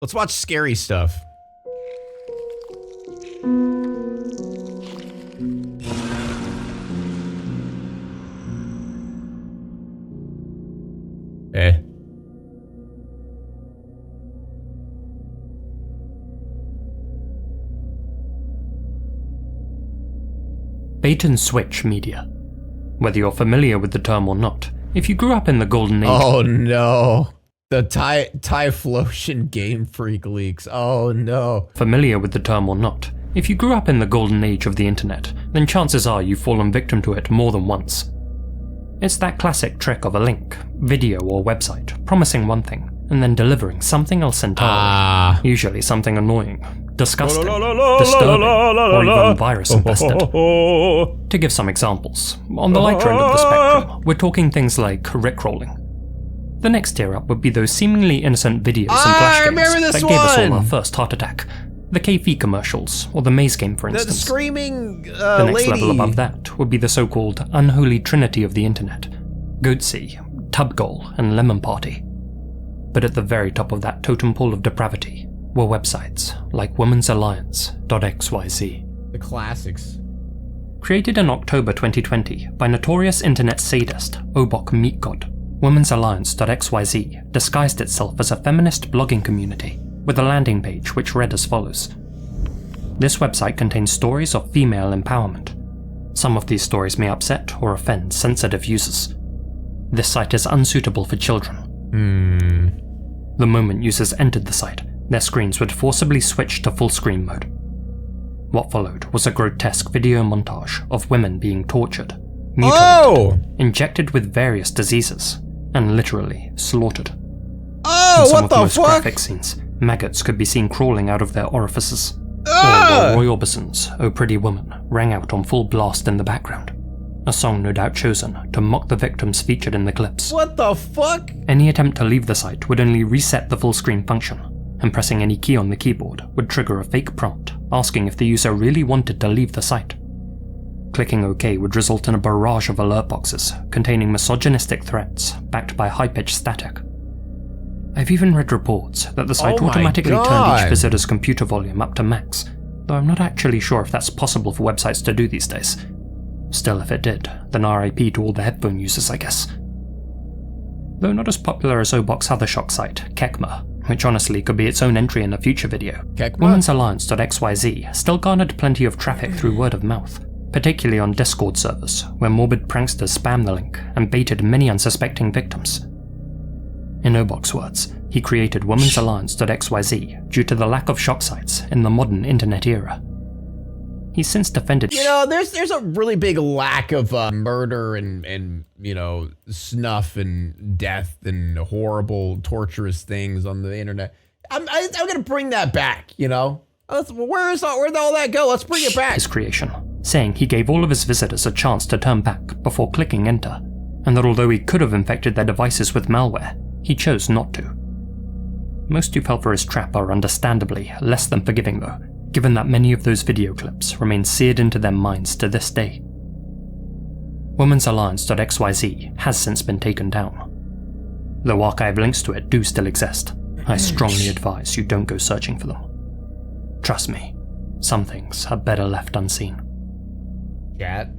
Let's watch scary stuff. Eh. Bait and switch media. Whether you're familiar with the term or not, if you grew up in the golden age... Oh no. The Typhlosion Game Freak leaks. Oh no. Familiar with the term or not, if you grew up in the golden age of the internet, then chances are you've fallen victim to it more than once. It's that classic trick of a link, video or website promising one thing and then delivering something else entirely. Usually something annoying, disgusting, disturbing, or even virus infested. To give some examples, on the lighter end of the spectrum, we're talking things like rickrolling. The next tier up would be those seemingly innocent videos and flash games that gave us all our first heart attack. The KFC commercials, or the maze game for instance. The screaming The next level above that would be the so-called unholy trinity of the internet. Goatsy, Tub Goal, and Lemon Party. But at the very top of that totem pole of depravity were websites like womensalliance.xyz. The classics. Created in October 2020 by notorious internet sadist Obok Meatgod, womensalliance.xyz disguised itself as a feminist blogging community with a landing page which read as follows. This website contains stories of female empowerment. Some of these stories may upset or offend sensitive users. This site is unsuitable for children. The moment users entered the site, their screens would forcibly switch to full screen mode. What followed was a grotesque video montage of women being tortured, mutilated, injected with various diseases, and literally slaughtered. In some of the most graphic scenes, maggots could be seen crawling out of their orifices. While Roy Orbison's "Oh Pretty Woman" rang out on full blast in the background, a song no doubt chosen to mock the victims featured in the clips. What the fuck? Any attempt to leave the site would only reset the full screen function, and pressing any key on the keyboard would trigger a fake prompt asking if the user really wanted to leave the site. Clicking OK would result in a barrage of alert boxes containing misogynistic threats backed by high-pitched static. I've even read reports that the site automatically turned each visitor's computer volume up to max, though I'm not actually sure if that's possible for websites to do these days. Still, if it did, then RIP to all the headphone users, I guess. Though not as popular as Obok's other shock site, Kekma, which honestly could be its own entry in a future video, womensalliance.xyz still garnered plenty of traffic through word of mouth, particularly on Discord servers, where morbid pranksters spammed the link and baited many unsuspecting victims. In Obok's words, he created womensalliance.xyz due to the lack of shock sites in the modern internet era. He's since defended. You know, there's a really big lack of murder and you know, snuff and death and horrible, torturous things on the internet. I'm gonna bring that back. You know, where'd all that go? Let's bring it back. His creation, saying he gave all of his visitors a chance to turn back before clicking enter, and that although he could have infected their devices with malware, he chose not to. Most who fell for his trap are understandably less than forgiving though, given that many of those video clips remain seared into their minds to this day. womensalliance.xyz has since been taken down. Though archive links to it do still exist, I strongly advise you don't go searching for them. Trust me, some things are better left unseen. Chat.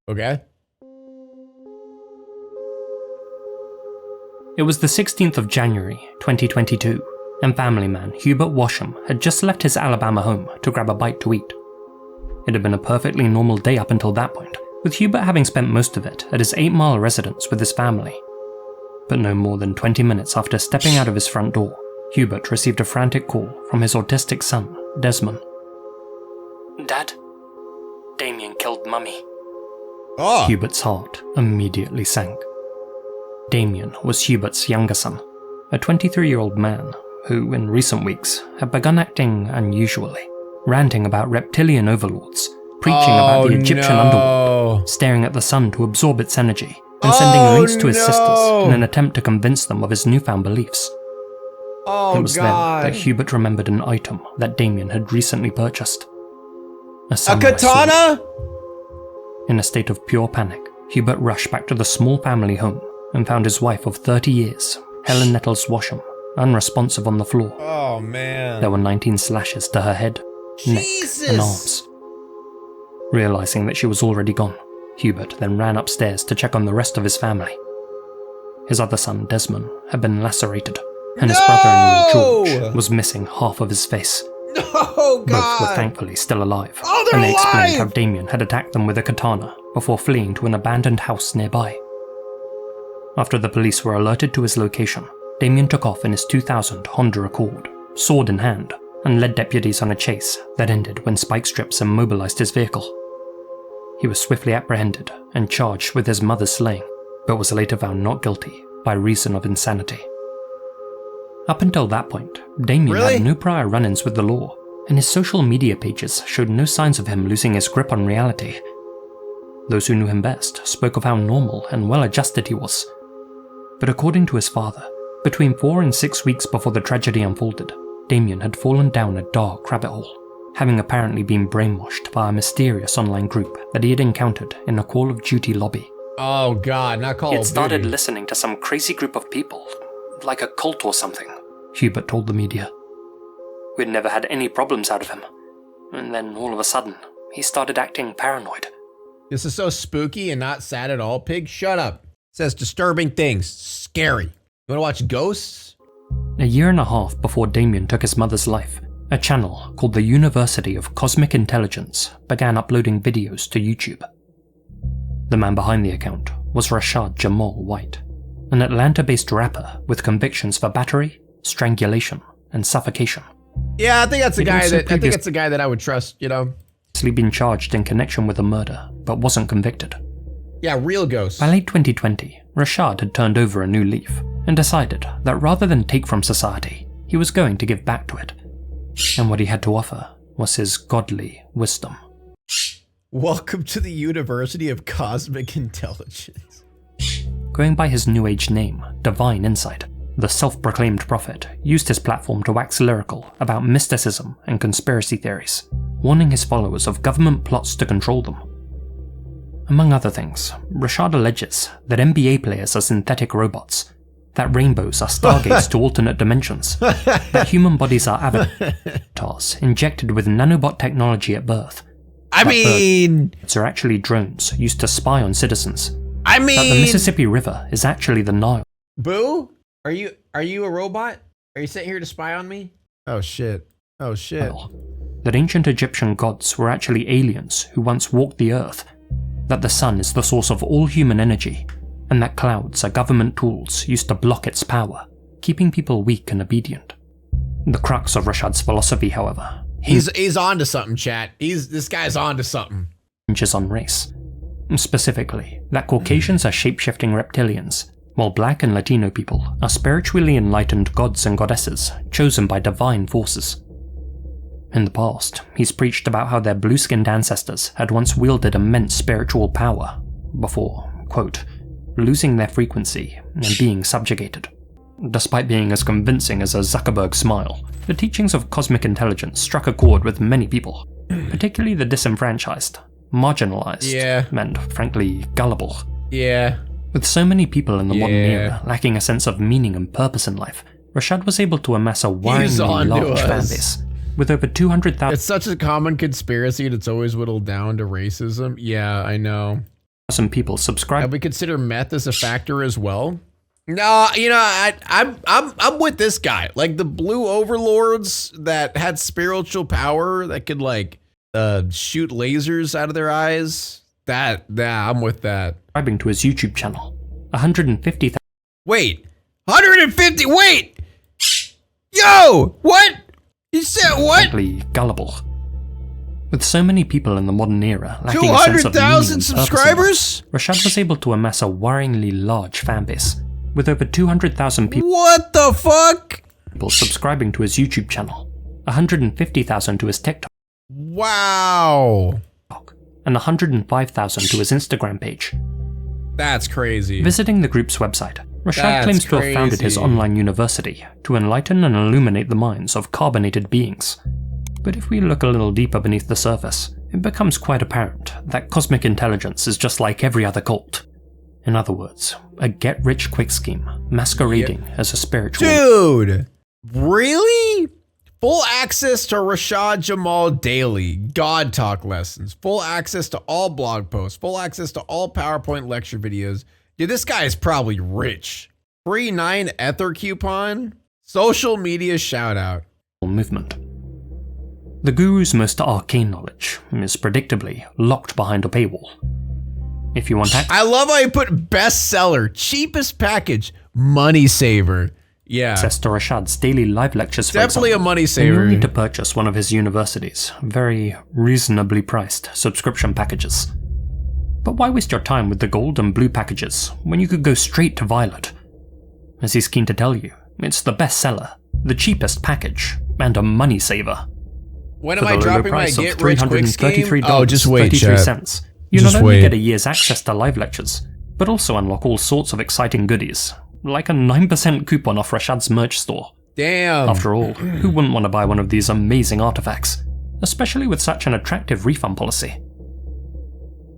Okay. It was the 16th of January, 2022, and family man Hubert Washam had just left his Alabama home to grab a bite to eat. It had been a perfectly normal day up until that point, with Hubert having spent most of it at his 8-mile residence with his family. But no more than 20 minutes after stepping out of his front door, Hubert received a frantic call from his autistic son, Desmond. "Dad, Damien killed Mummy." Hubert's heart immediately sank. Damien was Hubert's younger son, a 23-year-old man who, in recent weeks, had begun acting unusually, ranting about reptilian overlords, preaching about the Egyptian underworld, staring at the sun to absorb its energy, and sending links to his sisters in an attempt to convince them of his newfound beliefs. Oh, it was God. then that Hubert remembered an item that Damien had recently purchased. A katana? sword. In a state of pure panic, Hubert rushed back to the small family home and found his wife of 30 years, Helen Nettles Washam, unresponsive on the floor. Oh, man. There were 19 slashes to her head, neck, and arms. Realizing that she was already gone, Hubert then ran upstairs to check on the rest of his family. His other son, Desmond, had been lacerated, and his brother-in-law, George, was missing half of his face. Oh, God. Both were thankfully still alive, Oh, they're and they explained alive! how Damien had attacked them with a katana before fleeing to an abandoned house nearby. After the police were alerted to his location, Damien took off in his 2000 Honda Accord, sword in hand, and led deputies on a chase that ended when spike strips immobilized his vehicle. He was swiftly apprehended and charged with his mother's slaying, but was later found not guilty by reason of insanity. Up until that point, Damien had no prior run-ins with the law, and his social media pages showed no signs of him losing his grip on reality. Those who knew him best spoke of how normal and well-adjusted he was. But according to his father, between 4 and 6 weeks before the tragedy unfolded, Damien had fallen down a dark rabbit hole, having apparently been brainwashed by a mysterious online group that he had encountered in a Call of Duty lobby. Oh, God, not Call of Duty. He had started listening to some crazy group of people, like a cult or something, Hubert told the media. We'd never had any problems out of him, and then all of a sudden, he started acting paranoid. This is so spooky and not sad at all, Pig. Shut up. It says disturbing things. Scary. You want to watch ghosts? A year and a half before Damien took his mother's life, a channel called the University of Cosmic Intelligence began uploading videos to YouTube. The man behind the account was Rashad Jamal White, an Atlanta-based rapper with convictions for battery, strangulation, and suffocation. Yeah, I think that's a guy that it's a guy that I would trust, you know. He'd been charged in connection with a murder, but wasn't convicted. Yeah, real ghosts. By late 2020, Rashad had turned over a new leaf and decided that rather than take from society, he was going to give back to it. And what he had to offer was his godly wisdom. Welcome to the University of Cosmic Intelligence. Going by his new age name, Divine Insight, the self-proclaimed prophet used his platform to wax lyrical about mysticism and conspiracy theories, warning his followers of government plots to control them. Among other things, Rashad alleges that NBA players are synthetic robots, that rainbows are stargates to alternate dimensions, that human bodies are avatars injected with nanobot technology at birth. Birds are actually drones used to spy on citizens. That the Mississippi River is actually the Nile. Boo? Are you a robot? Are you sitting here to spy on me? Oh shit. Oh shit. That ancient Egyptian gods were actually aliens who once walked the earth, that the sun is the source of all human energy, and that clouds are government tools used to block its power, keeping people weak and obedient. The crux of Rashad's philosophy, however, he's onto something, chat. This guy's onto something. Hinges on race. Specifically, that Caucasians are shape-shifting reptilians, while Black and Latino people are spiritually enlightened gods and goddesses chosen by divine forces. In the past, he's preached about how their blue-skinned ancestors had once wielded immense spiritual power before, quote, losing their frequency and being subjugated. Despite being as convincing as a Zuckerberg smile, the teachings of cosmic intelligence struck a chord with many people, particularly the disenfranchised, marginalized, and frankly gullible. Yeah. With so many people in the modern era lacking a sense of meaning and purpose in life, Rashad was able to amass a worryingly large fanbase, with over 200,000. It's such a common conspiracy and it's always whittled down to racism. Yeah, I know. Some people subscribe. Have we consider meth as a factor as well? No, you know, I'm with this guy. Like the blue overlords that had spiritual power that could like shoot lasers out of their eyes. I'm with that. Subscribing to his YouTube channel, 150,000. Wait, 150? Wait, yo, what? You said what? Gullible. With so many people in the modern era lacking a sense of meaning and 200,000 subscribers, Rashad was able to amass a worryingly large fanbase, with over 200,000 people. What the fuck? People subscribing to his YouTube channel, 150,000 to his TikTok. Wow. And 105,000 to his Instagram page. That's crazy. Visiting the group's website, Rashad claims to have founded his online university to enlighten and illuminate the minds of carbonated beings. But if we look a little deeper beneath the surface, it becomes quite apparent that cosmic intelligence is just like every other cult. In other words, a get-rich-quick scheme masquerading as a spiritual... Dude! Really? Full access to Rashad Jamal daily, God Talk lessons, full access to all blog posts, full access to all PowerPoint lecture videos. Dude, this guy is probably rich. Free 9 Ether coupon, social media shout out. Movement. The guru's most arcane knowledge is predictably locked behind a paywall. If you want I love how you put bestseller, cheapest package, money saver. Yeah. Access to Rashad's daily live lectures, for definitely example, a money saver. You'll need to purchase one of his university's very reasonably priced subscription packages. But why waste your time with the gold and blue packages when you could go straight to Violet? As he's keen to tell you, it's the bestseller, the cheapest package, and a money saver. When am I dropping my get rich quick scheme? Oh, just wait, chat. You not only get a year's access to live lectures, but also unlock all sorts of exciting goodies, like a 9% coupon off Rashad's merch store. Damn. After all, who wouldn't want to buy one of these amazing artifacts, especially with such an attractive refund policy?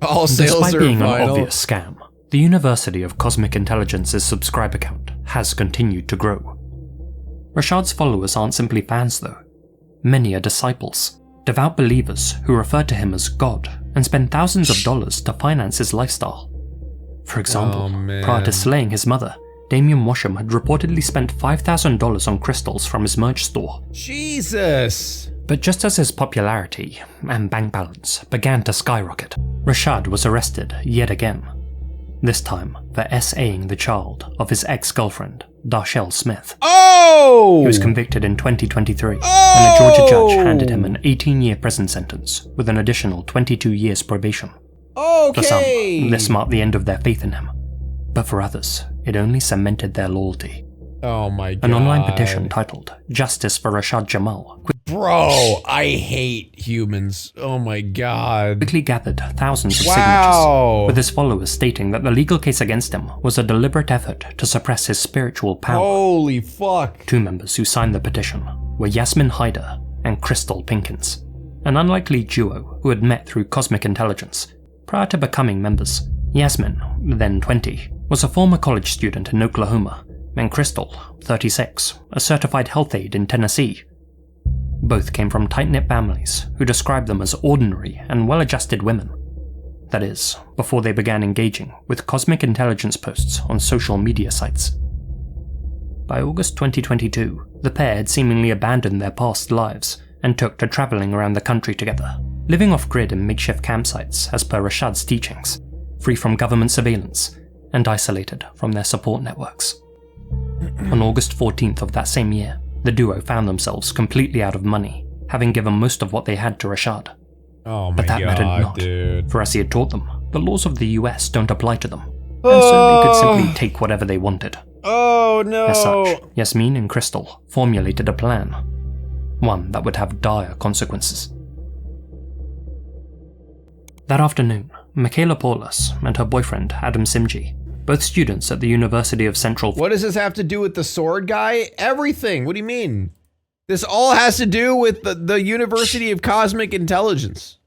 All sales Despite are being final. an obvious scam, the University of Cosmic Intelligence's subscriber count has continued to grow. Rashad's followers aren't simply fans though. Many are disciples, devout believers who refer to him as God and spend thousands of dollars to finance his lifestyle. For example, prior to slaying his mother, Damien Washam had reportedly spent $5,000 on crystals from his merch store. Jesus! But just as his popularity and bank balance began to skyrocket, Rashad was arrested yet again. This time for SAing the child of his ex-girlfriend, Darshell Smith. Oh! He was convicted in 2023, and a Georgia judge handed him an 18-year prison sentence with an additional 22 years probation. Okay. For some, this marked the end of their faith in him. But for others, it only cemented their loyalty. Oh my God. An online petition titled Justice for Rashad Jamal Bro, I hate humans. Oh my God. quickly gathered thousands of signatures, with his followers stating that the legal case against him was a deliberate effort to suppress his spiritual power. Holy fuck. 2 members who signed the petition were Yasmin Hyder and Crystal Pinkins, an unlikely duo who had met through cosmic intelligence. Prior to becoming members, Yasmin, then 20, was a former college student in Oklahoma, and Crystal, 36, a certified health aide in Tennessee. Both came from tight-knit families who described them as ordinary and well-adjusted women. That is, before they began engaging with cosmic intelligence posts on social media sites. By August 2022, the pair had seemingly abandoned their past lives and took to traveling around the country together, living off-grid in makeshift campsites as per Rashad's teachings, free from government surveillance and isolated from their support networks. On August 14th of that same year, the duo found themselves completely out of money, having given most of what they had to Rashad. Oh my But that mattered God, not, dude. for as he had taught them, the laws of the US don't apply to them, and so they could simply take whatever they wanted. Oh no. As such, Yasmin and Crystal formulated a plan, one that would have dire consequences. That afternoon, Michaela Paulus and her boyfriend Adam Simji, both students at the University of Central... What does this have to do with the sword guy? Everything. What do you mean? This all has to do with the University of Cosmic Intelligence.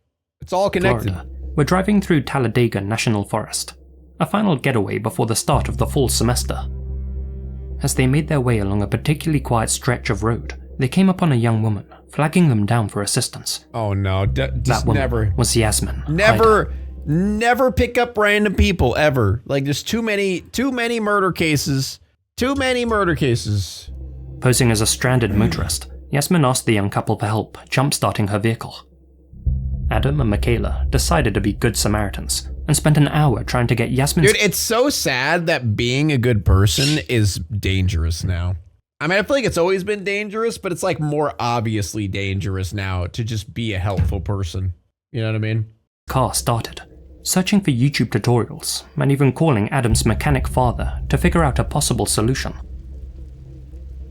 It's all connected. Florida, were driving through Talladega National Forest, a final getaway before the start of the fall semester. As they made their way along a particularly quiet stretch of road, they came upon a young woman, flagging them down for assistance. Oh no, That woman was Yasmin. Never pick up random people, ever. Like, there's too many murder cases. Too many murder cases. Posing as a stranded motorist, Yasmin asked the young couple for help jump-starting her vehicle. Adam and Michaela decided to be good Samaritans and spent an hour trying to get Yasmin... Dude, it's so sad that being a good person is dangerous now. I mean, I feel like it's always been dangerous, but it's like more obviously dangerous now to just be a helpful person. You know what I mean? Car started, searching for YouTube tutorials and even calling Adam's mechanic father to figure out a possible solution.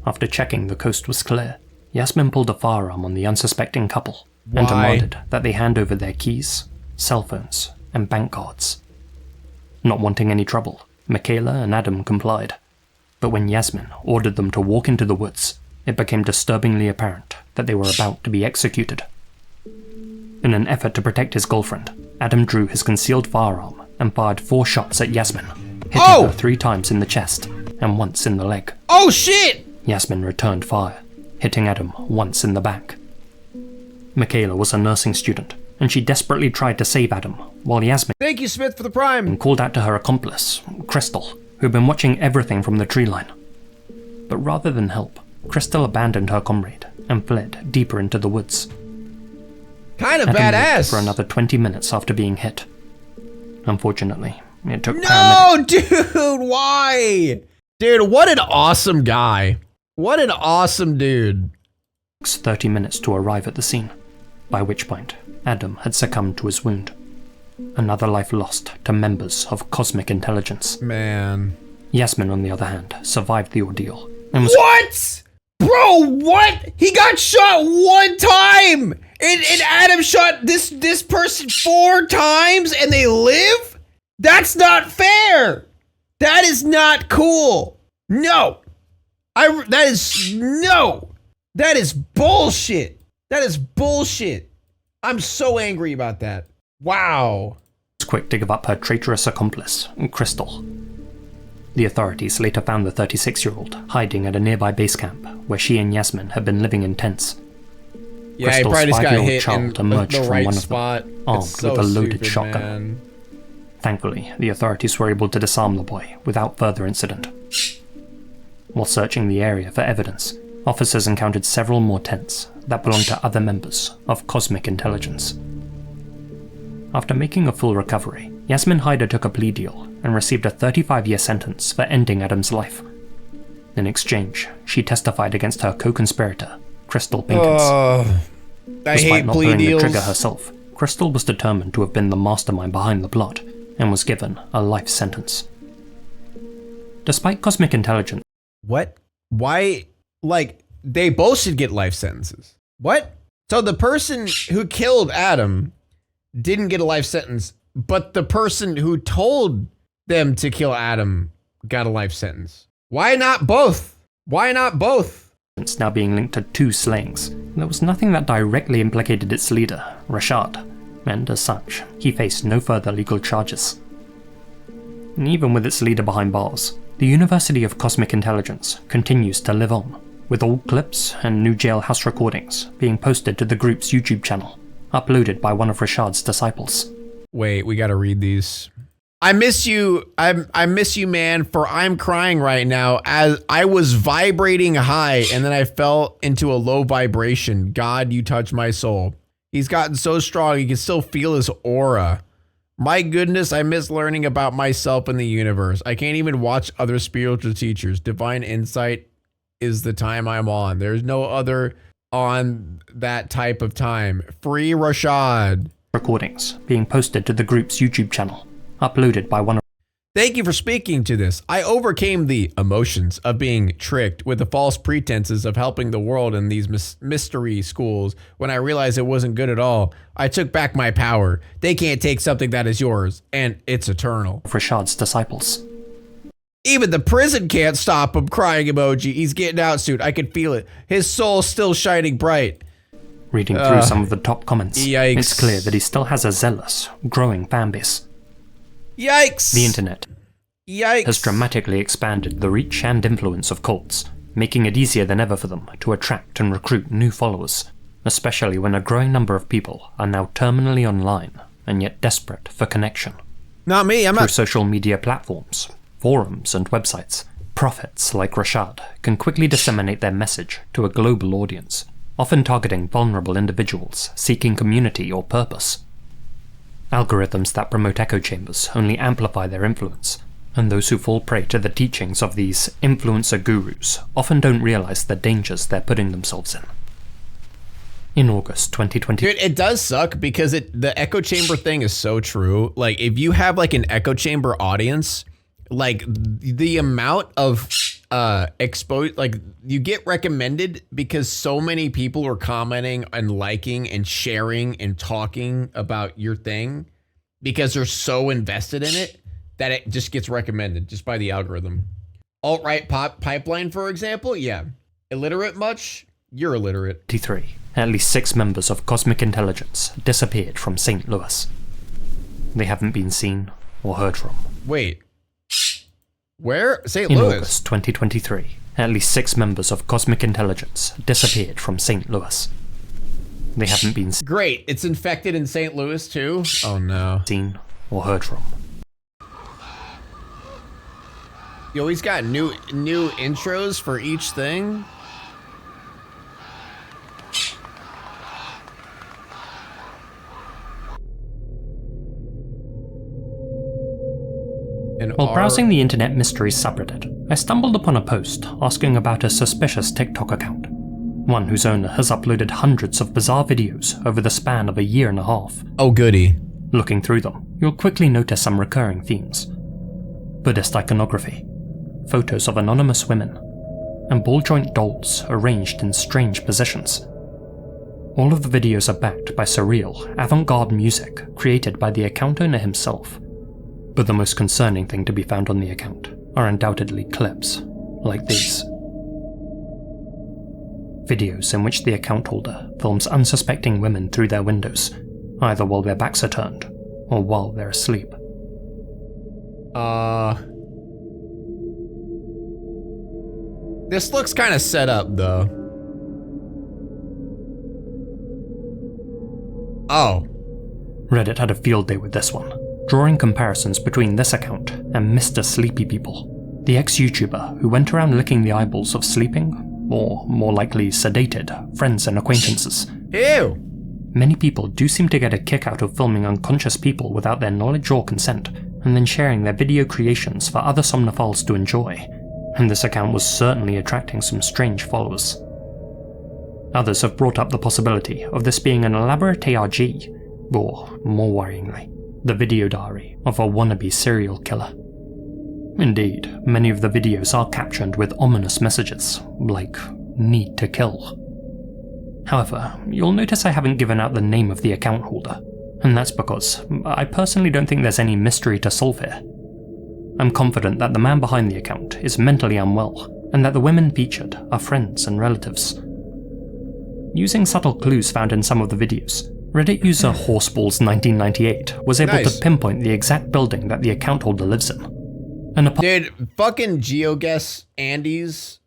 After checking the coast was clear, Yasmin pulled a firearm on the unsuspecting couple and demanded that they hand over their keys, cell phones, and bank cards. Not wanting any trouble, Michaela and Adam complied, But when Yasmin ordered them to walk into the woods, it became disturbingly apparent that they were about to be executed. In an effort to protect his girlfriend, Adam drew his concealed firearm and fired 4 shots at Yasmin, hitting her 3 times in the chest and once in the leg. Oh shit! Yasmin returned fire, hitting Adam once in the back. Michaela was a nursing student, and she desperately tried to save Adam, while Yasmin Thank you, Smith, for the prime. called out to her accomplice, Crystal, who'd been watching everything from the tree line. But rather than help, Crystal abandoned her comrade and fled deeper into the woods. Kind of Adam lived badass. for another 20 minutes after being hit. Unfortunately, it took No, dude, why? Dude, what an awesome guy. What an awesome dude. paramedics 30 minutes to arrive at the scene, by which point Adam had succumbed to his wound. Another life lost to members of Cosmic Intelligence. Man. Yasmin, on the other hand, survived the ordeal and was What? Bro, what? He got shot 1 time! And Adam shot this person 4 times and they live? That's not fair! That is not cool. No. That is bullshit. That is bullshit. I'm so angry about that. Wow. quick to give up her traitorous accomplice, Crystal. The authorities later found the 36-year-old hiding at a nearby base camp where she and Yasmin had been living in tents. Yeah, Crystal's he probably just got 5-year-old hit in child emerged the from right one of spot. them, armed It's so with a loaded stupid, shotgun. man. Thankfully, the authorities were able to disarm the boy without further incident. While searching the area for evidence, officers encountered several more tents that belonged to other members of Cosmic Intelligence. After making a full recovery, Yasmin Hyder took a plea deal and received a 35-year sentence for ending Adam's life. In exchange, she testified against her co-conspirator, Crystal Pinkins. I Despite hate not plea pulling deals. the trigger herself, Crystal was determined to have been the mastermind behind the plot and was given a life sentence. Despite Cosmic Intelligence, What? Why? Like, they both should get life sentences. What? So the person who killed Adam didn't get a life sentence, but the person who told them to kill Adam got a life sentence. Why not both? Why not both? now being linked to 2 slayings, there was nothing that directly implicated its leader, Rashad, and as such, he faced no further legal charges. And even with its leader behind bars, the University of Cosmic Intelligence continues to live on, with old clips and new jailhouse recordings being posted to the group's YouTube channel, uploaded by one of Rashad's disciples. Wait, we gotta read these. I miss you. I miss you, man, for I'm crying right now as I was vibrating high and then I fell into a low vibration. God, you touched my soul. He's gotten so strong, you can still feel his aura. My goodness, I miss learning about myself and the universe. I can't even watch other spiritual teachers. Divine insight is the time I'm on. There's no other on that type of time. Free Rashad. Recordings being posted to the group's YouTube channel, uploaded by one of Thank you for speaking to this. I overcame the emotions of being tricked with the false pretenses of helping the world in these mystery schools when I realized it wasn't good at all. I took back my power. They can't take something that is yours, and it's eternal. Rashad's disciples. Even the prison can't stop him, crying emoji. He's getting out soon. I can feel it. His soul's still shining bright. Reading through some of the top comments, Yikes. it's clear that he still has a zealous, growing fanbase. Yikes. The internet Yikes. has dramatically expanded the reach and influence of cults, making it easier than ever for them to attract and recruit new followers, especially when a growing number of people are now terminally online and yet desperate for connection. Not me. I'm Through not. social media platforms, forums, and websites, prophets like Rashad can quickly disseminate their message to a global audience, often targeting vulnerable individuals seeking community or purpose. Algorithms that promote echo chambers only amplify their influence, and those who fall prey to the teachings of these influencer gurus often don't realize the dangers they're putting themselves in. In August 2020, Dude, it does suck because the echo chamber thing is so true. Like, if you have like an echo chamber audience, like the amount of like you get recommended because so many people are commenting and liking and sharing and talking about your thing because they're so invested in it that it just gets recommended just by the algorithm. alt-right pipeline, for example, yeah. Illiterate much? You're illiterate. 23. At least 6 members of Cosmic Intelligence disappeared from St. Louis. They haven't been seen or heard from. Wait. Where? St. In Louis? August 2023, at least 6 members of Cosmic Intelligence disappeared from St. Louis. They haven't been Great, it's infected in St. Louis too? Oh no. seen or heard from. Yo, he's got new intros for each thing? While browsing the Internet Mysteries subreddit, I stumbled upon a post asking about a suspicious TikTok account, one whose owner has uploaded hundreds of bizarre videos over the span of a year and a half. Oh goody. Looking through them, you'll quickly notice some recurring themes. Buddhist iconography, photos of anonymous women, and ball-joint dolls arranged in strange positions. All of the videos are backed by surreal, avant-garde music created by the account owner himself. But the most concerning thing to be found on the account are undoubtedly clips like these. Videos in which the account holder films unsuspecting women through their windows, either while their backs are turned or while they're asleep. This looks kind of set up though. Oh. Reddit had a field day with this one, drawing comparisons between this account and Mr. Sleepy People, the ex-YouTuber who went around licking the eyeballs of sleeping, or more likely sedated, friends and acquaintances. Ew! Many people do seem to get a kick out of filming unconscious people without their knowledge or consent, and then sharing their video creations for other somnophiles to enjoy, and this account was certainly attracting some strange followers. Others have brought up the possibility of this being an elaborate ARG, or, more worryingly, the video diary of a wannabe serial killer. Indeed, many of the videos are captioned with ominous messages, like, "need to kill." However, you'll notice I haven't given out the name of the account holder, and that's because I personally don't think there's any mystery to solve here. I'm confident that the man behind the account is mentally unwell, and that the women featured are friends and relatives. Using subtle clues found in some of the videos, Reddit user Horseballs1998 was able to pinpoint the exact building that the account holder lives in. Dude, fucking GeoGuess Andes,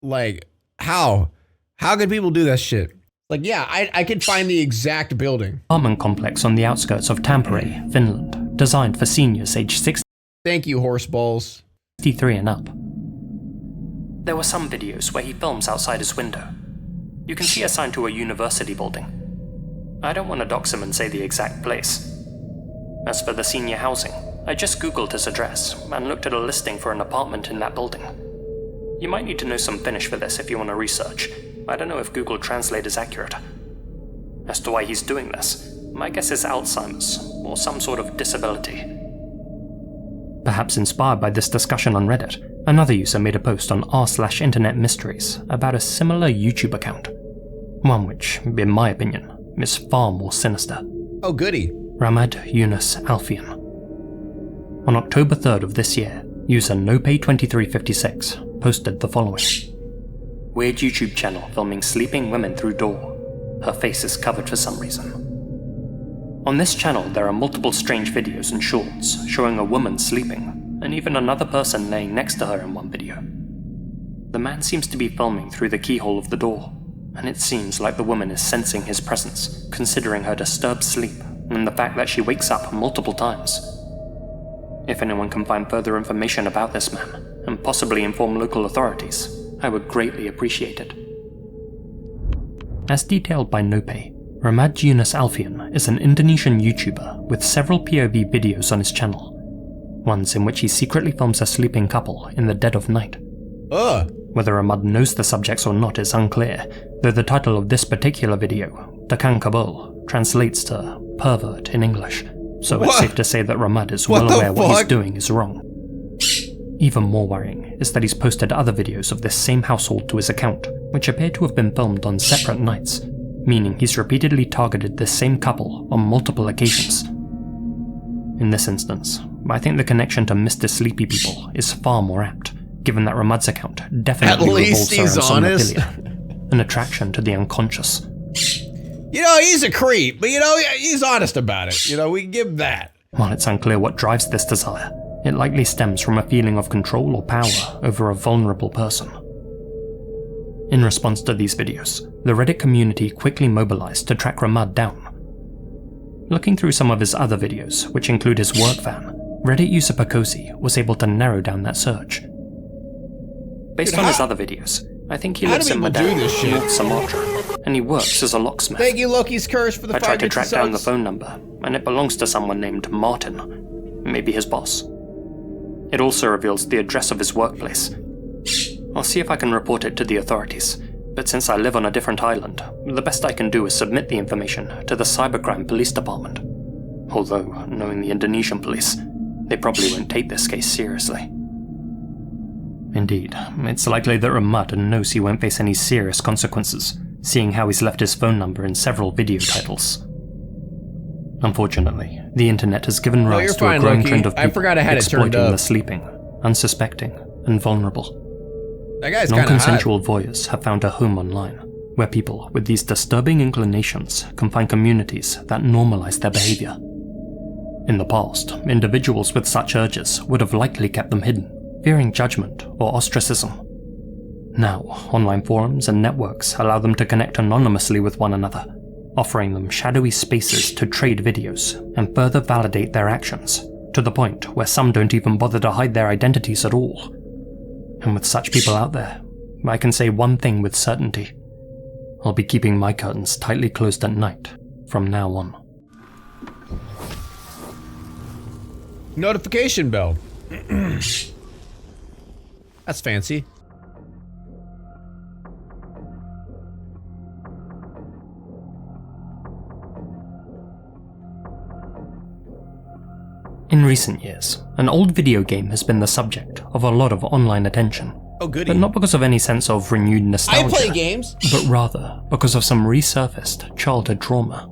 like, how? How could people do that shit? Like, yeah, I could find the exact building. Apartment complex on the outskirts of Tampere, Finland, designed for seniors aged 60. Thank you, Horseballs. 63 and up. There were some videos where he films outside his window. You can see a sign to a university building. I don't want to dox him and say the exact place. As for the senior housing, I just googled his address and looked at a listing for an apartment in that building. You might need to know some Finnish for this if you want to research. I don't know if Google Translate is accurate. As to why he's doing this, my guess is Alzheimer's, or some sort of disability. Perhaps inspired by this discussion on Reddit, another user made a post on r/Internet Mysteries about a similar YouTube account. One which, in my opinion, is far more sinister. Oh goody. Ramad Yunus Alfian. On October 3rd of this year, user NoPay2356 posted the following. Weird YouTube channel filming sleeping women through door. Her face is covered for some reason. On this channel there are multiple strange videos and shorts showing a woman sleeping, and even another person laying next to her in one video. The man seems to be filming through the keyhole of the door, and it seems like the woman is sensing his presence, considering her disturbed sleep and the fact that she wakes up multiple times. If anyone can find further information about this man, and possibly inform local authorities, I would greatly appreciate it. As detailed by NoPay, Ramad Yunus Alfian is an Indonesian YouTuber with several POV videos on his channel, ones in which he secretly films a sleeping couple in the dead of night. Whether Ramad knows the subjects or not is unclear, though the title of this particular video, Takang Kabul, translates to pervert in English, so it's safe to say that Ramad is well aware what he's doing is wrong. Even more worrying is that he's posted other videos of this same household to his account, which appear to have been filmed on separate nights, meaning he's repeatedly targeted this same couple on multiple occasions. In this instance, I think the connection to Mr. Sleepy People is far more apt, given that Ramad's account definitely At least revolves he's around honest. somnophilia, an attraction to the unconscious. You know, he's a creep, but you know, he's honest about it. You know, we can give him that. While it's unclear what drives this desire, it likely stems from a feeling of control or power over a vulnerable person. In response to these videos, the Reddit community quickly mobilized to track Ramad down. Looking through some of his other videos, which include his work van, Reddit user Pacosi was able to narrow down that search. Based on his other videos, I think he lives in Medan, North Sumatra, and he works as a locksmith. Thank you, Loki's Curse, for the I 5 tried to bits track of down the subs. phone number, and it belongs to someone named Martin, maybe his boss. It also reveals the address of his workplace. I'll see if I can report it to the authorities, but since I live on a different island, the best I can do is submit the information to the Cybercrime Police Department. Although, knowing the Indonesian police, they probably won't take this case seriously. Indeed, it's likely that Ramad knows he won't face any serious consequences, seeing how he's left his phone number in several video titles. Unfortunately, the internet has given rise to a growing Loki. trend of I people forgot I had it turned exploiting up. the sleeping, unsuspecting, and vulnerable. That guy's kind of hot. Non-consensual voyeurs have found a home online, where people with these disturbing inclinations can find communities that normalize their behavior. In the past, individuals with such urges would have likely kept them hidden, fearing judgment or ostracism. Now, online forums and networks allow them to connect anonymously with one another, offering them shadowy spaces to trade videos and further validate their actions, to the point where some don't even bother to hide their identities at all. And with such people out there, I can say one thing with certainty. I'll be keeping my curtains tightly closed at night from now on. Notification bell. That's fancy. In recent years, an old video game has been the subject of a lot of online attention. Oh, goody. But not because of any sense of renewed nostalgia. I play games. But rather because of some resurfaced childhood trauma.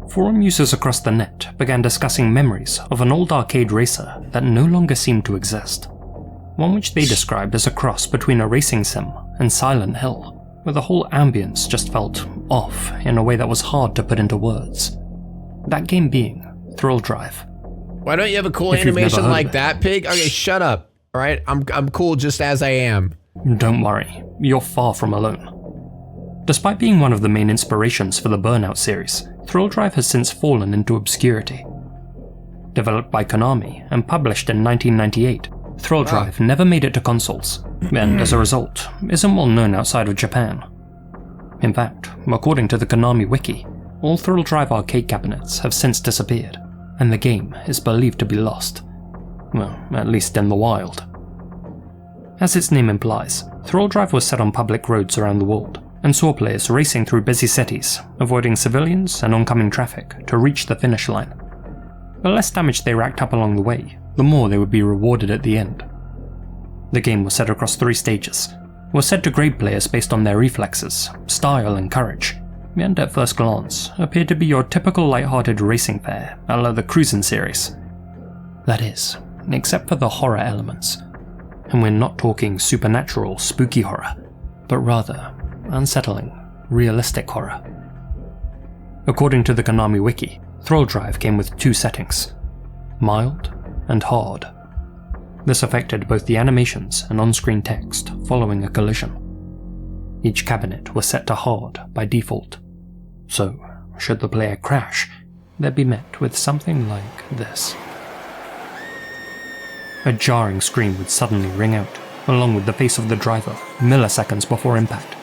Forum users across the net began discussing memories of an old arcade racer that no longer seemed to exist. One which they described as a cross between a racing sim and Silent Hill, where the whole ambience just felt off in a way that was hard to put into words. That game being Thrill Drive. Why don't you have a cool If you've never animation heard like of it. that, pig? Okay, shut up. All right, I'm cool just as I am. Don't worry, you're far from alone. Despite being one of the main inspirations for the Burnout series, Thrill Drive has since fallen into obscurity. Developed by Konami and published in 1998, Thrill Drive never made it to consoles, and as a result, isn't well known outside of Japan. In fact, according to the Konami wiki, all Thrill Drive arcade cabinets have since disappeared, and the game is believed to be lost. Well, at least in the wild. As its name implies, Thrill Drive was set on public roads around the world, and saw players racing through busy cities, avoiding civilians and oncoming traffic to reach the finish line. The less damage they racked up along the way, the more they would be rewarded at the end. The game was set across 3 stages, was said to grade players based on their reflexes, style and courage, and at first glance appeared to be your typical light-hearted racing fare a la the Cruisin' series. That is, except for the horror elements. And we're not talking supernatural, spooky horror, but rather unsettling, realistic horror. According to the Konami wiki, Thrill Drive came with 2 settings, mild and hard. This affected both the animations and on-screen text following a collision. Each cabinet was set to hard by default, so should the player crash, they'd be met with something like this. A jarring scream would suddenly ring out, along with the face of the driver, milliseconds before impact.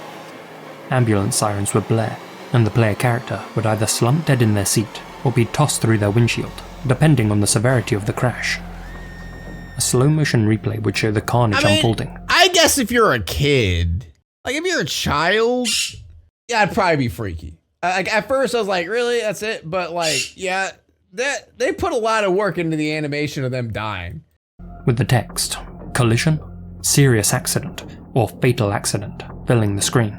Ambulance sirens would blare, and the player character would either slump dead in their seat or be tossed through their windshield, depending on the severity of the crash. A slow-motion replay would show the carnage unfolding. I guess if you're a kid, like if you're a child, yeah, it'd probably be freaky. Like at first I was like, really, that's it? But like, yeah, they put a lot of work into the animation of them dying. With the text, collision, serious accident, or fatal accident filling the screen.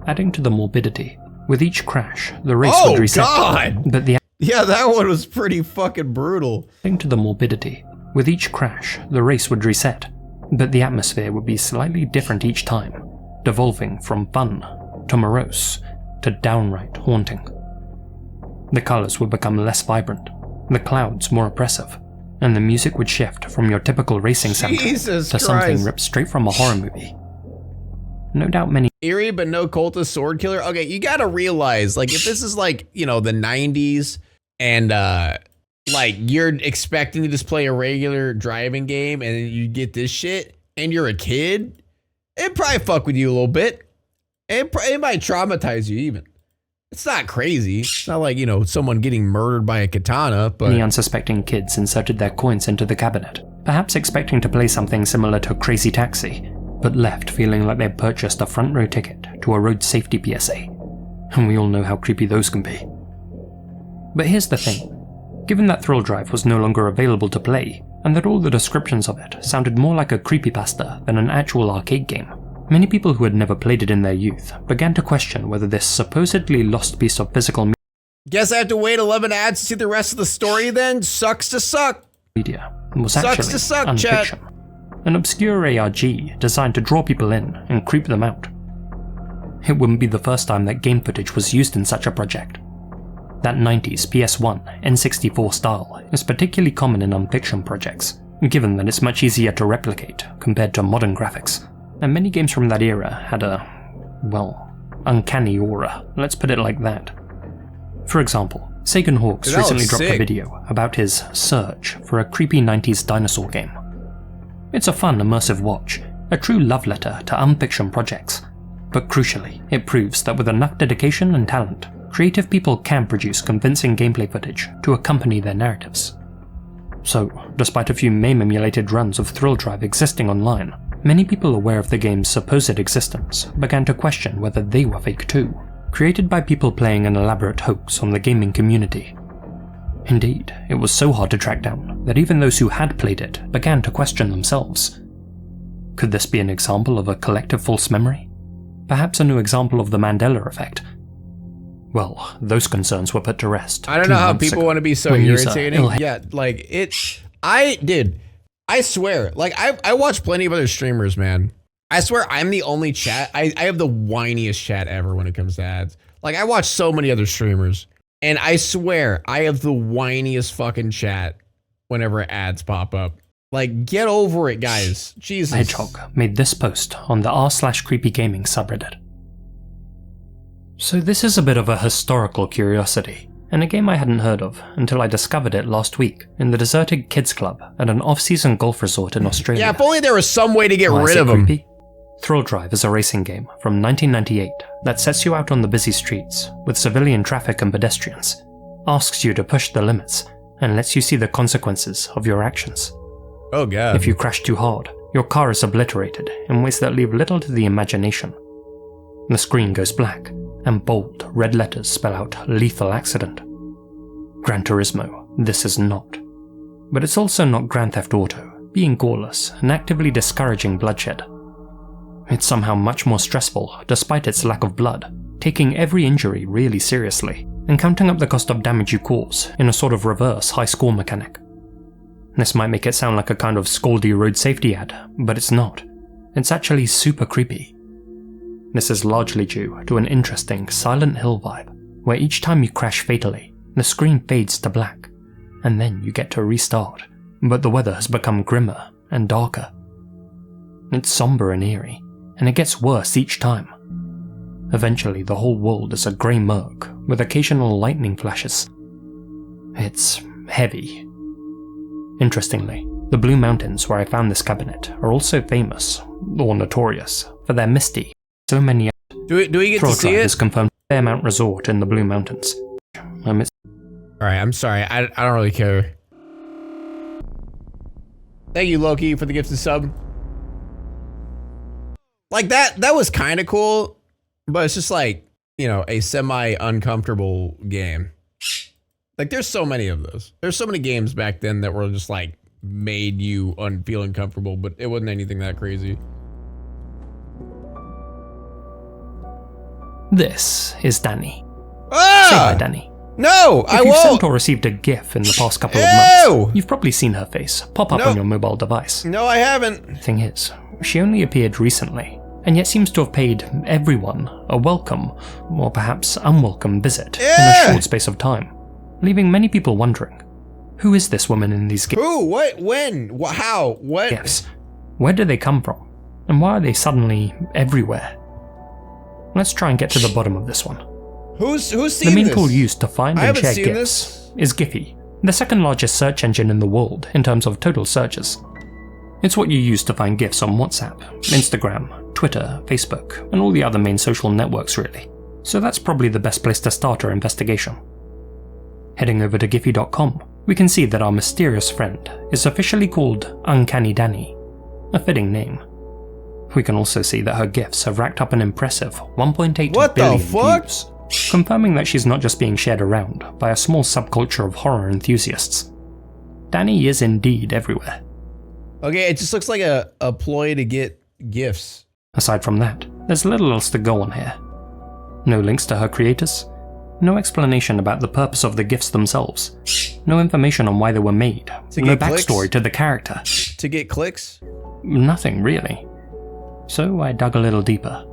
Adding to the morbidity, with each crash, the race would reset. Oh, God! But the Yeah, that one was pretty fucking brutal. adding to the morbidity, with each crash, the race would reset, But the atmosphere would be slightly different each time, devolving from fun to morose to downright haunting. The colours would become less vibrant, the clouds more oppressive, and the music would shift from your typical racing soundtrack to something ripped straight from a horror movie. No doubt many eerie but no cultist sword killer. Okay, you gotta realize, like, if this is like, you know, the 90s and like you're expecting to just play a regular driving game and then you get this shit and you're a kid, it'd probably fuck with you a little bit. It might traumatize you even. It's not crazy. It's not like, you know, someone getting murdered by a katana, but many unsuspecting kids inserted their coins into the cabinet, perhaps expecting to play something similar to Crazy Taxi, but left feeling like they'd purchased a front row ticket to a road safety PSA. And we all know how creepy those can be. But here's the thing. Given that Thrill Drive was no longer available to play, and that all the descriptions of it sounded more like a creepypasta than an actual arcade game, many people who had never played it in their youth began to question whether this supposedly lost piece of physical guess I have to wait 11 ads to see the rest of the story then? Sucks to suck. Media was actually unfiction. Chat. An obscure ARG designed to draw people in and creep them out. It wouldn't be the first time that game footage was used in such a project. That 90s PS1 N64 style is particularly common in unfiction projects, given that it's much easier to replicate compared to modern graphics, and many games from that era had a, well, uncanny aura, let's put it like that. For example, Sagan Hawks recently dropped a video about his search for a creepy 90s dinosaur game. It's a fun, immersive watch, a true love letter to unfiction projects, but crucially, it proves that with enough dedication and talent, creative people can produce convincing gameplay footage to accompany their narratives. So, despite a few MAME-emulated runs of Thrill Drive existing online, many people aware of the game's supposed existence began to question whether they were fake too, created by people playing an elaborate hoax on the gaming community. Indeed, it was so hard to track down that even those who had played it began to question themselves. Could this be an example of a collective false memory? Perhaps a new example of the Mandela effect? Well, those concerns were put to rest. I don't know how people want to be so irritating. Yeah, like I swear, like I watch plenty of other streamers, man. I swear I'm the only chat. I have the whiniest chat ever when it comes to ads. Like I watch so many other streamers and I swear I have the whiniest fucking chat whenever ads pop up. Like get over it, guys. Jesus. Hedgehog made this post on the r/creepygaming subreddit. So this is a bit of a historical curiosity, and a game I hadn't heard of until I discovered it last week in the deserted kids club at an off-season golf resort in Australia. Yeah, if only there was some way to get rid of them. Thrill Drive is a racing game from 1998 that sets you out on the busy streets with civilian traffic and pedestrians, asks you to push the limits, and lets you see the consequences of your actions. Oh god. If you crash too hard, your car is obliterated in ways that leave little to the imagination. The screen goes black, and bold red letters spell out lethal accident. Gran Turismo, this is not. But it's also not Grand Theft Auto, being goreless and actively discouraging bloodshed. It's somehow much more stressful despite its lack of blood, taking every injury really seriously, and counting up the cost of damage you cause in a sort of reverse high score mechanic. This might make it sound like a kind of scoldy road safety ad, but it's not. It's actually super creepy. This is largely due to an interesting Silent Hill vibe, where each time you crash fatally, the screen fades to black, and then you get to restart, but the weather has become grimmer and darker. It's somber and eerie, and it gets worse each time. Eventually the whole world is a grey murk, with occasional lightning flashes. It's heavy. Interestingly, the Blue Mountains where I found this cabinet are also famous, or notorious, for their misty. So many. Do we get to see it? Is confirmed Fairmount Resort in the Blue Mountains. All right, I'm sorry. I don't really care. Thank you, Loki, for the gifted sub. Like that was kind of cool, but it's just like, you know, a semi-uncomfortable game. Like there's so many of those. There's so many games back then that were just like made you feel uncomfortable, but it wasn't anything that crazy. This is Danny. Ah! Say hi, Danny. No, I If you've won't. sent or received a GIF in the past couple of Ew. months, you've probably seen her face pop up on your mobile device. No, I haven't. Thing is, she only appeared recently, and yet seems to have paid everyone a welcome, or perhaps unwelcome visit in a short space of time, leaving many people wondering, who is this woman in these GIFs? Who? What? When? How? What? GIFs? Where do they come from? And why are they suddenly everywhere? Let's try and get to the bottom of this one. Who's seen this? The main tool used to find and share seen GIFs this. is Giphy, the second largest search engine in the world in terms of total searches. It's what you use to find GIFs on WhatsApp, Instagram, Twitter, Facebook, and all the other main social networks really. So that's probably the best place to start our investigation. Heading over to Giphy.com, we can see that our mysterious friend is officially called Uncanny Danny, a fitting name. We can also see that her GIFs have racked up an impressive 1.8 billion views, confirming that she's not just being shared around by a small subculture of horror enthusiasts. Danny is indeed everywhere. Okay, it just looks like a ploy to get gifts. Aside from that, there's little else to go on here. No links to her creators, no explanation about the purpose of the gifts themselves, no information on why they were made, no backstory to the character. To get clicks? Nothing really. So I dug a little deeper.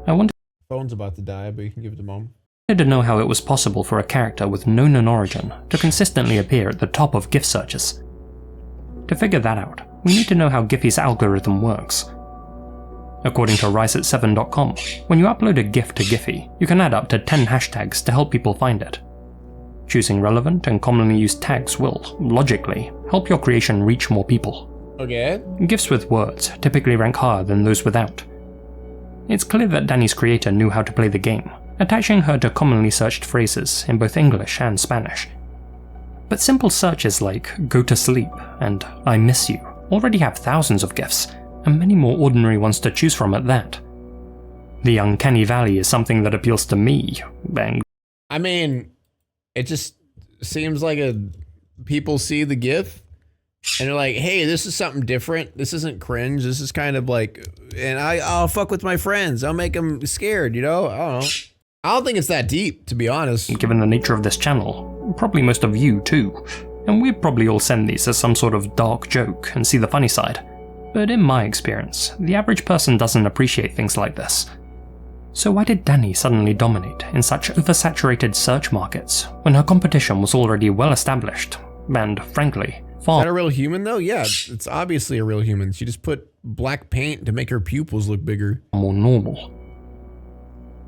I wanted Phone's about to die, but you can give it to Mom. to know how it was possible for a character with no known origin to consistently appear at the top of GIF searches. To figure that out, we need to know how Giphy's algorithm works. According to riseat7.com, when you upload a GIF to Giphy, you can add up to 10 hashtags to help people find it. Choosing relevant and commonly used tags will, logically, help your creation reach more people. Okay. GIFs with words typically rank higher than those without. It's clear that Danny's creator knew how to play the game, attaching her to commonly searched phrases in both English and Spanish. But simple searches like "go to sleep" and "I miss you" already have thousands of GIFs, and many more ordinary ones to choose from at that. The uncanny valley is something that appeals to me, and I mean, it just seems like people see the GIF and they're like, hey, this is something different. This isn't cringe. This is kind of like, and I'll fuck with my friends. I'll make them scared, you know? I don't know. I don't think it's that deep, to be honest. given the nature of this channel, probably most of you too, and we'd probably all send these as some sort of dark joke and see the funny side. But in my experience, the average person doesn't appreciate things like this. So why did Danny suddenly dominate in such oversaturated search markets when her competition was already well established, and frankly, Is that a real human though? Yeah, it's obviously a real human. She just put black paint to make her pupils look bigger. more normal?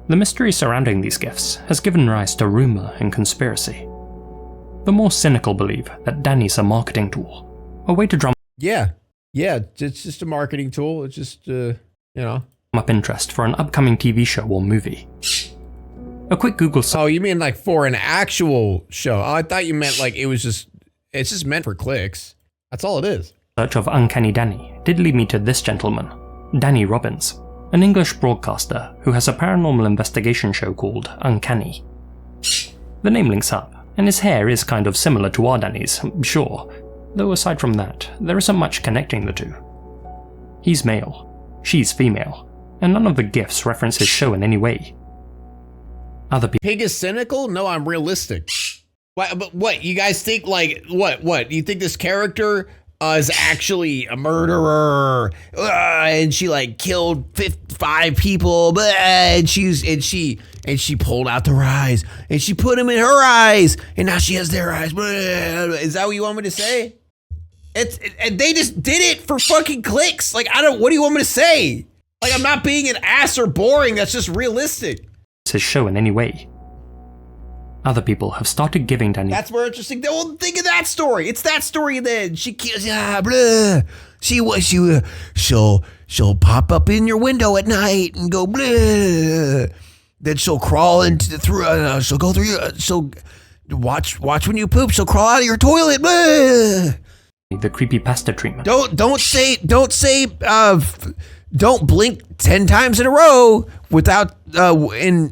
The mystery surrounding these GIFs has given rise to rumour and conspiracy. The more cynical believe that Danny's a marketing tool, a way to drum Yeah, it's just a marketing tool. It's just, you know. up interest for an upcoming TV show or movie. A quick Google search Oh, you mean like for an actual show? Oh, I thought you meant like it's just meant for clicks. That's all it is. of Uncanny Danny did lead me to this gentleman, Danny Robbins, an English broadcaster who has a paranormal investigation show called Uncanny. The name links up, and his hair is kind of similar to our Danny's, sure, though aside from that, there isn't much connecting the two. He's male, she's female, and none of the GIFs reference his show in any way. Other people Pig is cynical? No, I'm realistic. What? But what? You guys think like what? You think this character is actually a murderer, and she like killed 5 people, and she pulled out their eyes and she put them in her eyes, and now she has their eyes. Is that what you want me to say? And they just did it for fucking clicks. Like what do you want me to say? Like I'm not being an ass or boring. That's just realistic. his show in any way. Other people have started giving Danny That's more interesting. Well, think of that story. It's that story then. She kills, blah. She'll pop up in your window at night and go, blah. Then she'll crawl she'll go through she'll watch when you poop. She'll crawl out of your toilet, blah. the creepypasta treatment. Don't blink 10 times in a row without in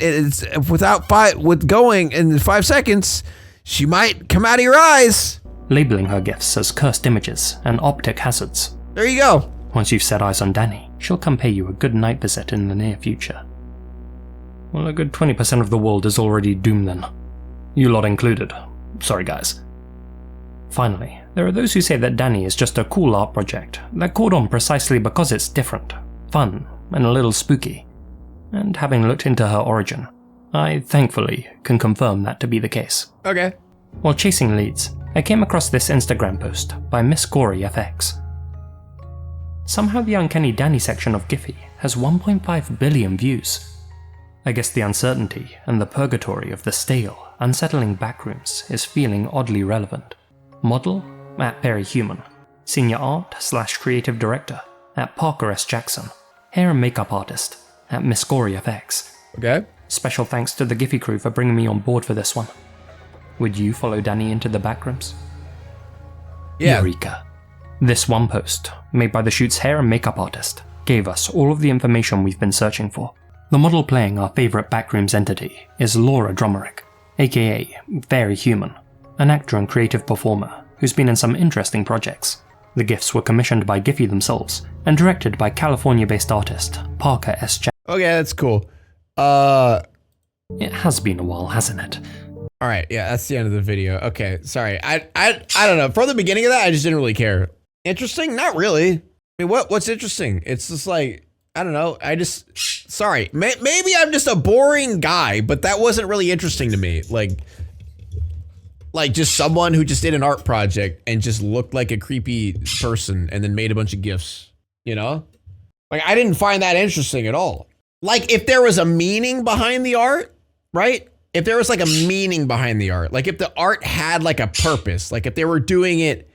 5 seconds. She might come out of your eyes. Labeling her gifts as cursed images and optic hazards. There you go. Once you've set eyes on Danny, she'll come pay you a good night visit in the near future. Well, a good 20% of the world is already doomed then. you lot included. Sorry guys. Finally, there are those who say that Danny is just a cool art project that caught on precisely because it's different, fun, and a little spooky. And having looked into her origin, I thankfully can confirm that to be the case. Okay. While chasing leads, I came across this Instagram post by Miss Gory FX. Somehow the Uncanny Danny section of Giphy has 1.5 billion views. I guess the uncertainty and the purgatory of the stale, unsettling backrooms is feeling oddly relevant. Model at Perry Human, Senior Art/Creative Director at Parker S. Jackson, Hair and Makeup Artist at Miss Gory FX. Okay. Special thanks to the Giphy crew for bringing me on board for this one. Would you follow Danny into the backrooms? Yeah. Eureka. This one post, made by the shoot's hair and makeup artist, gave us all of the information we've been searching for. The model playing our favourite backrooms entity is Laura Dromerick, aka Very Human, an actor and creative performer who's been in some interesting projects. The GIFs were commissioned by Giphy themselves and directed by California-based artist Parker S. Jackson. Okay, that's cool. It has been a while, hasn't it? All right, yeah, that's the end of the video. Okay, sorry. I don't know. From the beginning of that, I just didn't really care. Interesting? Not really. I mean, what's interesting? It's just like, I don't know. Sorry. Maybe I'm just a boring guy, but that wasn't really interesting to me. Like just someone who just did an art project and just looked like a creepy person and then made a bunch of GIFs, you know? Like, I didn't find that interesting at all. Like, if there was a meaning behind the art, right? If there was like a meaning behind the art, like if the art had like a purpose, like if they were doing it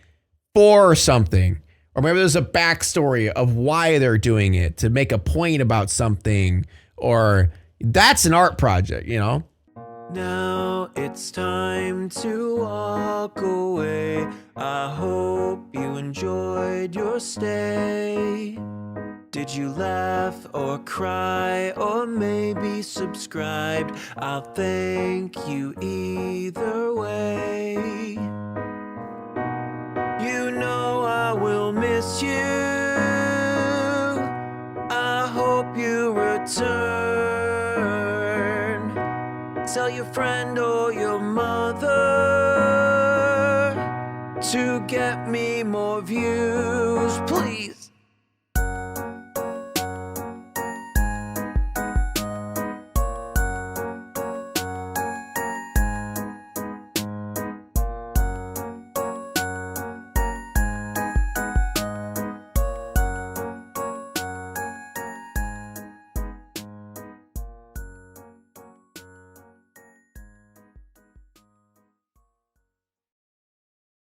for something, or maybe there's a backstory of why they're doing it to make a point about something, or that's an art project, you know? Now it's time to walk away. I hope you enjoyed your stay. Did you laugh or cry or maybe subscribed? I'll thank you either way. You know I will miss you. I hope you return. Tell your friend or your mother to get me more views, please.